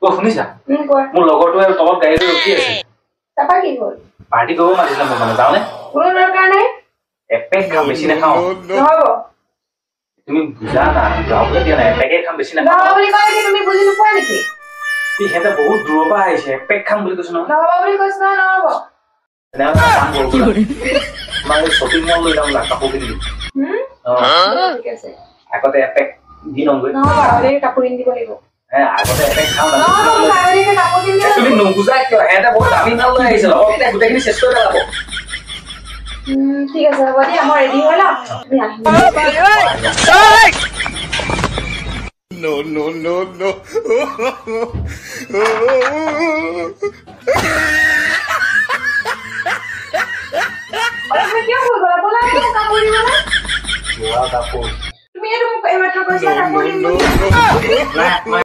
ও শুনিছা কোৱা মোৰ লগৰটোৱে তলত গাড়ী লৈ ৰখি আছে তাপা কি হ'ল পাৰ্টি কৰিব মাতিছিলে মোক মানে যাওঁনে কোনো দৰকাৰ নাই এপেক খাম বেছি নাখাওঁ নহ'ব তুমি বুজা না যাবলৈ দিয়া নাই এপেকে খাম বেছি নাখাওঁ নহ'ব বুলি কয় তুমি বুজি নোপোৱা নেকি সিহঁতে বহুত দূৰৰ পৰা আহিছে এপেক খাম বুলি কৈছো নহয় নহ'ব বুলি কৈছো নহয় নহ'ব তেনেহ'লে কাম কৰোঁ তোমাক শ্বপিং মল লৈ যাম কাপোৰ কিনি দিম ঠিক আছে আগতে এপেক দি লওঁগৈ নহ'ব আগতীয়াকে কাপোৰ কিনি দিব লাগিব আগতে এপেক খাওঁ নহ'ব আগতীয়াকে কাপোৰ কিনি দিব তুমি নুবুজা কিয় সিহঁতে বহুত দামী মাল লৈ আহিছে লগতে গোটেইখিনি চেষ্টা কৰি পেলাব ঠিক আছে হ'ব দিয়া মই ৰেডি হৈ লওঁ তুমি আহিবা No, no, no, no. কিয় হৈ গ'লা ব'লা কাপোৰ দিবলৈ কাপোৰ তুমি এইটো মোক এইমাত্ৰ কৈছিলা কাপোৰ দিম বুলি